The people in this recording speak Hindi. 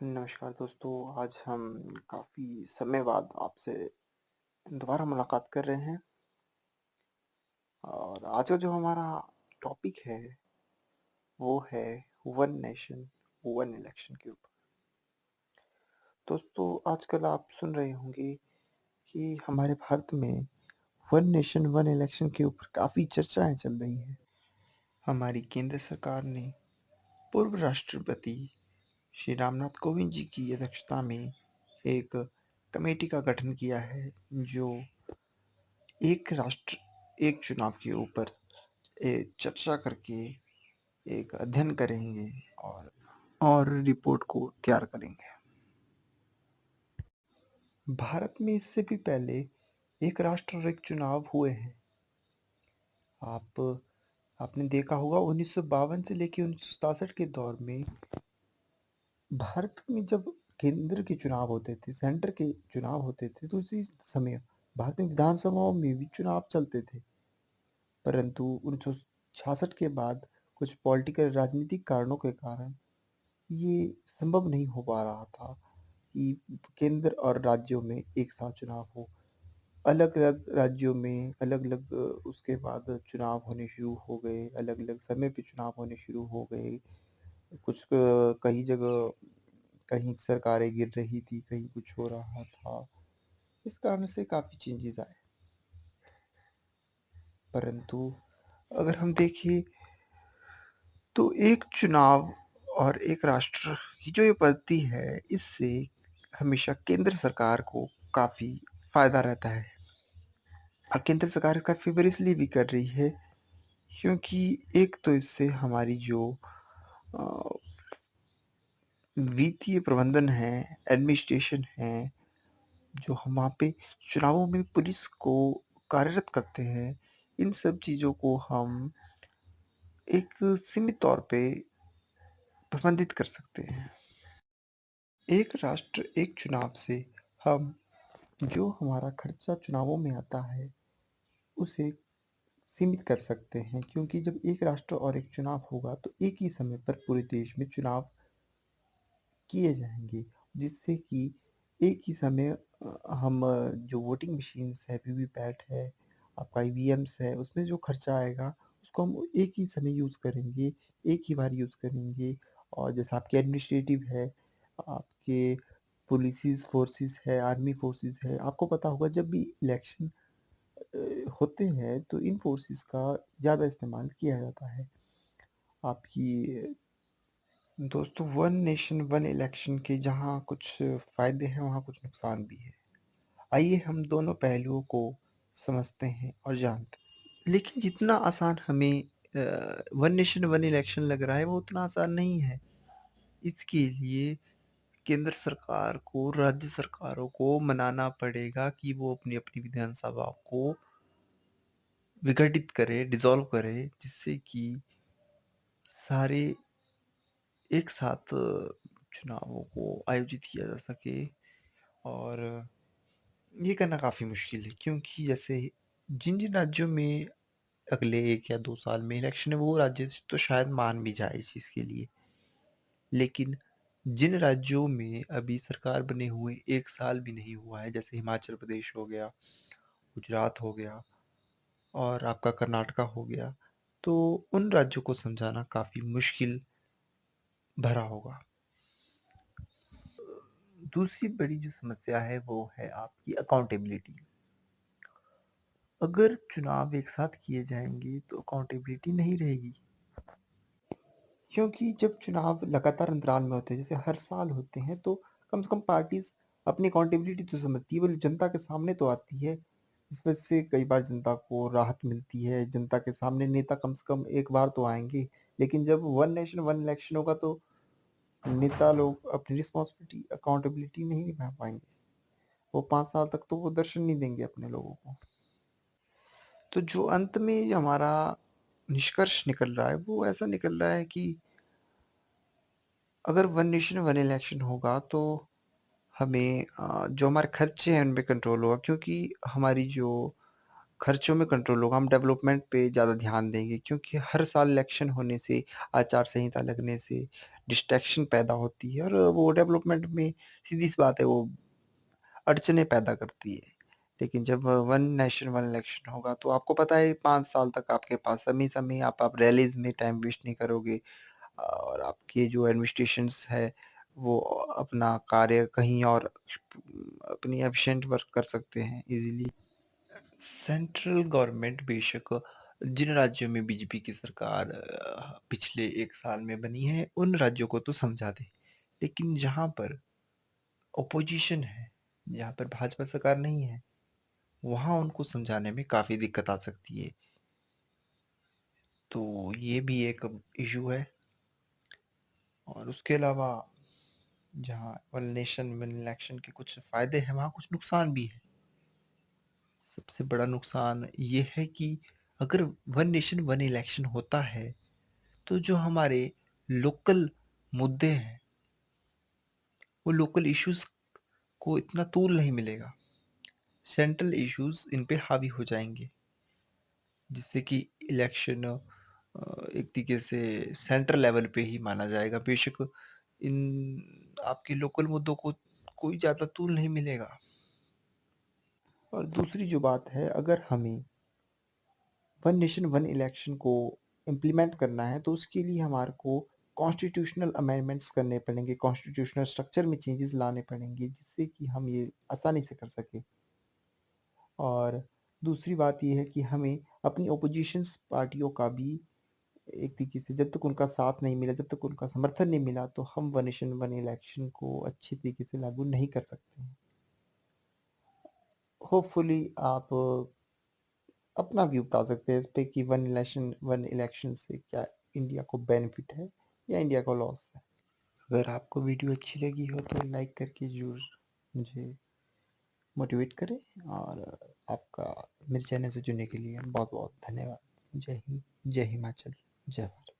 नमस्कार दोस्तों, आज हम काफ़ी समय बाद आपसे दोबारा मुलाकात कर रहे हैं और आज का जो हमारा टॉपिक है, वो है वन नेशन वन इलेक्शन के ऊपर। दोस्तों, आजकल आप सुन रहे होंगे कि हमारे भारत में वन नेशन वन इलेक्शन के ऊपर काफ़ी चर्चाएँ चल रही हैं। हमारी केंद्र सरकार ने पूर्व राष्ट्रपति श्री रामनाथ कोविंद जी की अध्यक्षता में एक कमेटी का गठन किया है, जो एक राष्ट्र एक चुनाव के ऊपर चर्चा करके एक अध्ययन करेंगे और रिपोर्ट को तैयार करेंगे। भारत में इससे भी पहले एक राष्ट्र और एक चुनाव हुए हैं। आपने देखा होगा 1952 से लेकर 1967 के दौर में भारत में जब केंद्र के चुनाव होते थे, सेंटर के चुनाव होते थे, तो उसी समय भारत में विधानसभाओं में भी चुनाव चलते थे। परंतु 1966 के बाद कुछ पॉलिटिकल राजनीतिक कारणों के कारण ये संभव नहीं हो पा रहा था कि केंद्र और राज्यों में एक साथ चुनाव हो। अलग-अलग राज्यों में अलग-अलग उसके बाद चुनाव होने शुरू हो गए, अलग-अलग समय पे चुनाव होने शुरू हो गए। कई जगह कहीं सरकारें गिर रही थी, कहीं कुछ हो रहा था। इस कारण से काफ़ी चेंजेस आए। परंतु अगर हम देखें तो एक चुनाव और एक राष्ट्र की जो ये पद्धति है, इससे हमेशा केंद्र सरकार को काफ़ी फ़ायदा रहता है और केंद्र सरकार इसका फ़ेवर इसलिए भी कर रही है क्योंकि एक तो इससे हमारी जो अ, वित्तीय प्रबंधन है, एडमिनिस्ट्रेशन है, जो हम वहाँ पे चुनावों में पुलिस को कार्यरत करते हैं, इन सब चीज़ों को हम एक सीमित तौर पे प्रबंधित कर सकते हैं। एक राष्ट्र एक चुनाव से हम जो हमारा खर्चा चुनावों में आता है, उसे सीमित कर सकते हैं क्योंकि जब एक राष्ट्र और एक चुनाव होगा तो एक ही समय पर पूरे देश में चुनाव किए जाएँगे, जिससे कि एक ही समय जो वोटिंग मशीन्स है, वीवीपैट है, आपका ईवीएम्स है, उसमें जो खर्चा आएगा, उसको हम एक ही समय यूज़ करेंगे, एक ही बार यूज़ करेंगे और जैसे आपके एडमिनिस्ट्रेटिव है, आपके पुलिसेस फ़ोर्सेस है, आर्मी फ़ोर्सेस है, आपको पता होगा जब भी इलेक्शन होते हैं तो इन फ़ोर्सेस का ज़्यादा इस्तेमाल किया जाता है। आपकी दोस्तों, वन नेशन वन इलेक्शन के जहाँ कुछ फ़ायदे हैं, वहाँ कुछ नुकसान भी है। आइए हम दोनों पहलुओं को समझते हैं और जानते हैं। लेकिन जितना आसान हमें वन नेशन वन इलेक्शन लग रहा है, वो उतना आसान नहीं है। इसके लिए केंद्र सरकार को, राज्य सरकारों को मनाना पड़ेगा कि वो अपनी-अपनी विधानसभा को विघटित करे, डिसॉल्व करे, जिससे कि सारे एक साथ चुनावों को आयोजित किया जा सके और ये करना काफ़ी मुश्किल है क्योंकि जैसे जिन-जिन राज्यों में अगले 1 या 2 साल में इलेक्शन है, वो राज्य तो शायद मान भी जाए इस चीज़ के लिए। लेकिन जिन राज्यों में अभी सरकार बने हुए 1 साल भी नहीं हुआ है, जैसे हिमाचल प्रदेश हो गया, गुजरात हो गया और आपका कर्नाटका हो गया, तो उन राज्यों को समझाना काफ़ी मुश्किल भरा होगा। दूसरी बड़ी जो समस्या है वो है आपकी अकाउंटेबिलिटी। अगर चुनाव एक साथ किए जाएँगे तो अकाउंटेबिलिटी नहीं रहेगी। क्योंकि जब चुनाव लगातार अंतराल में होते हैं, जैसे हर साल होते हैं, तो कम से कम पार्टीज़ अपनी अकाउंटेबिलिटी तो समझती है, वो जनता के सामने तो आती है। इस वजह से कई बार जनता को राहत मिलती है, जनता के सामने नेता कम से कम एक बार तो आएँगे। लेकिन जब वन नेशन वन इलेक्शन होगा तो नेता लोग अपनी रिस्पॉन्सिबिलिटी, अकाउंटेबिलिटी नहीं निभा पाएँगे। वो 5 साल तक तो वो दर्शन नहीं देंगे अपने लोगों को। तो जो अंत में हमारा निष्कर्ष निकल रहा है, वो ऐसा निकल रहा है कि अगर वन नेशन वन इलेक्शन होगा तो हमें जो हमारे खर्चे हैं उनपे कंट्रोल होगा क्योंकि हमारी जो खर्चों में कंट्रोल होगा, हम डेवलपमेंट पे ज़्यादा ध्यान देंगे क्योंकि हर साल इलेक्शन होने से, आचार संहिता लगने से डिस्ट्रैक्शन पैदा होती है और वो डेवलपमेंट में सीधी-सी बात है वो अड़चनें पैदा करती है। लेकिन जब वन नेशन वन इलेक्शन होगा तो आपको पता है 5 साल तक आपके पास समय-समय आप रैलीज़ में टाइम वेस्ट नहीं करोगे और आपके जो एडमिनिस्ट्रेशंस है वो अपना कार्य कहीं और अपनी एफिशिएंट वर्क कर सकते हैं ईज़िली। सेंट्रल गवर्नमेंट बेशक जिन राज्यों में बीजेपी की सरकार पिछले 1 साल में बनी है, उन राज्यों को तो समझा दे। लेकिन जहाँ पर ऑपोजिशन है, जहाँ पर भाजपा सरकार नहीं है, वहाँ उनको समझाने में काफ़ी दिक्कत आ सकती है। तो ये भी एक इश्यू है और उसके अलावा जहाँ वन नेशन वन इलेक्शन के कुछ फ़ायदे हैं, वहाँ कुछ नुकसान भी है। सबसे बड़ा नुकसान ये है कि अगर वन नेशन वन इलेक्शन होता है तो जो हमारे लोकल मुद्दे हैं वो लोकल इश्यूज को इतना तूल नहीं मिलेगा। सेंट्रल इश्यूज इन पे हावी हो जाएंगे जिससे कि इलेक्शन एक तरीके से सेंट्रल लेवल पे ही माना जाएगा। बेशक इन आपके लोकल मुद्दों को कोई ज़्यादा तूल नहीं मिलेगा। और दूसरी जो बात है, अगर हमें वन नेशन वन इलेक्शन को इम्प्लीमेंट करना है तो उसके लिए हमारे को कॉन्स्टिट्यूशनल अमेंडमेंट्स करने पड़ेंगे, कॉन्स्टिट्यूशनल स्ट्रक्चर में चेंजेस लाने पड़ेंगे जिससे कि हम ये आसानी से कर सकें। और दूसरी बात ये है कि हमें अपनी ओपोजिशंस पार्टियों का भी एक तरीके से जब तक उनका साथ नहीं मिला, जब तक उनका समर्थन नहीं मिला तो हम वन नेशन वन इलेक्शन को अच्छी तरीके से लागू नहीं कर सकते हैं। होपफुली आप अपना व्यू बता सकते हैं इस पे कि वन इलेक्शन से क्या इंडिया को बेनिफिट है या इंडिया को लॉस है। अगर आपको वीडियो अच्छी लगी हो तो लाइक करके ज़रूर मुझे मोटिवेट करें और आपका मेरे चैनल से जुड़ने के लिए बहुत बहुत धन्यवाद। जय हिंद, जय हिमाचल, जय भारत।